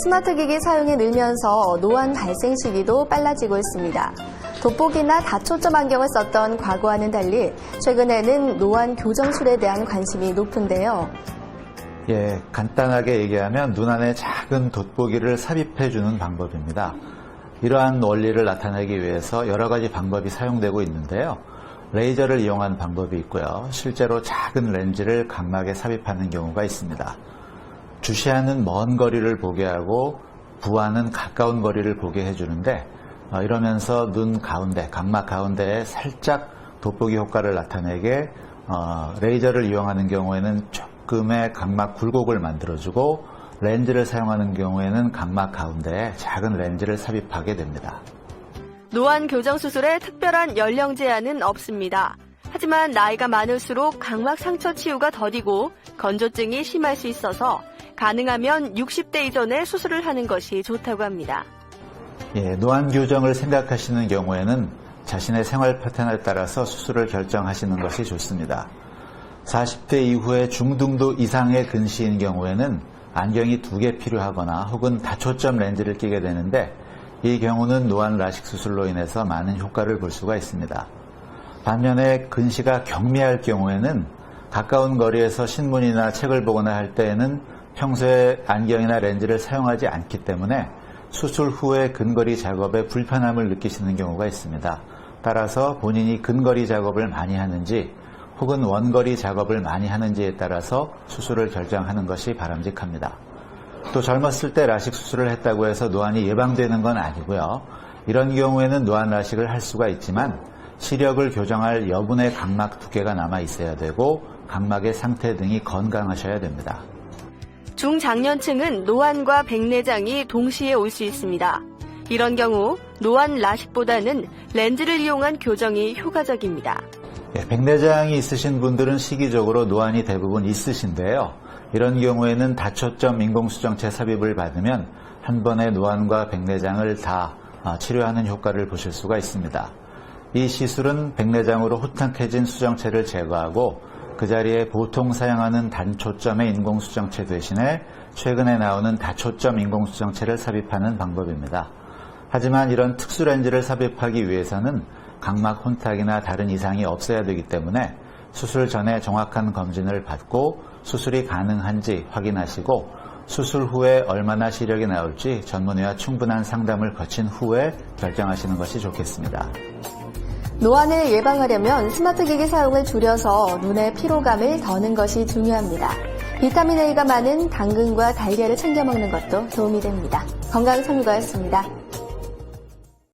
스마트 기기 사용이 늘면서 노안 발생 시기도 빨라지고 있습니다. 돋보기나 다초점 안경을 썼던 과거와는 달리 최근에는 노안 교정술에 대한 관심이 높은데요. 간단하게 얘기하면 눈 안에 작은 돋보기를 삽입해주는 방법입니다. 이러한 원리를 나타내기 위해서 여러 가지 방법이 사용되고 있는데요. 레이저를 이용한 방법이 있고요. 실제로 작은 렌즈를 각막에 삽입하는 경우가 있습니다. 주시하는 먼 거리를 보게 하고 부하는 가까운 거리를 보게 해주는데 이러면서 눈 가운데, 각막 가운데에 살짝 돋보기 효과를 나타내게 레이저를 이용하는 경우에는 조금의 각막 굴곡을 만들어주고 렌즈를 사용하는 경우에는 각막 가운데에 작은 렌즈를 삽입하게 됩니다. 노안 교정 수술에 특별한 연령 제한은 없습니다. 하지만 나이가 많을수록 각막 상처 치유가 더디고 건조증이 심할 수 있어서 가능하면 60대 이전에 수술을 하는 것이 좋다고 합니다. 노안 교정을 생각하시는 경우에는 자신의 생활 패턴에 따라서 수술을 결정하시는 것이 좋습니다. 40대 이후에 중등도 이상의 근시인 경우에는 안경이 2개 필요하거나 혹은 다초점 렌즈를 끼게 되는데 이 경우는 노안 라식 수술로 인해서 많은 효과를 볼 수가 있습니다. 반면에 근시가 경미할 경우에는 가까운 거리에서 신문이나 책을 보거나 할 때에는 평소에 안경이나 렌즈를 사용하지 않기 때문에 수술 후에 근거리 작업에 불편함을 느끼시는 경우가 있습니다. 따라서 본인이 근거리 작업을 많이 하는지 혹은 원거리 작업을 많이 하는지에 따라서 수술을 결정하는 것이 바람직합니다. 또 젊었을 때 라식 수술을 했다고 해서 노안이 예방되는 건 아니고요. 이런 경우에는 노안 라식을 할 수가 있지만 시력을 교정할 여분의 각막 두께가 남아 있어야 되고 각막의 상태 등이 건강하셔야 됩니다. 중장년층은 노안과 백내장이 동시에 올 수 있습니다. 이런 경우 노안 라식보다는 렌즈를 이용한 교정이 효과적입니다. 백내장이 있으신 분들은 시기적으로 노안이 대부분 있으신데요. 이런 경우에는 다초점 인공수정체 삽입을 받으면 한 번에 노안과 백내장을 다 치료하는 효과를 보실 수가 있습니다. 이 시술은 백내장으로 호탕해진 수정체를 제거하고 그 자리에 보통 사용하는 단초점의 인공수정체 대신에 최근에 나오는 다초점 인공수정체를 삽입하는 방법입니다. 하지만 이런 특수 렌즈를 삽입하기 위해서는 각막 혼탁이나 다른 이상이 없어야 되기 때문에 수술 전에 정확한 검진을 받고 수술이 가능한지 확인하시고 수술 후에 얼마나 시력이 나올지 전문의와 충분한 상담을 거친 후에 결정하시는 것이 좋겠습니다. 노안을 예방하려면 스마트 기기 사용을 줄여서 눈의 피로감을 더는 것이 중요합니다. 비타민 A가 많은 당근과 달걀을 챙겨 먹는 것도 도움이 됩니다. 건강선유가였습니다.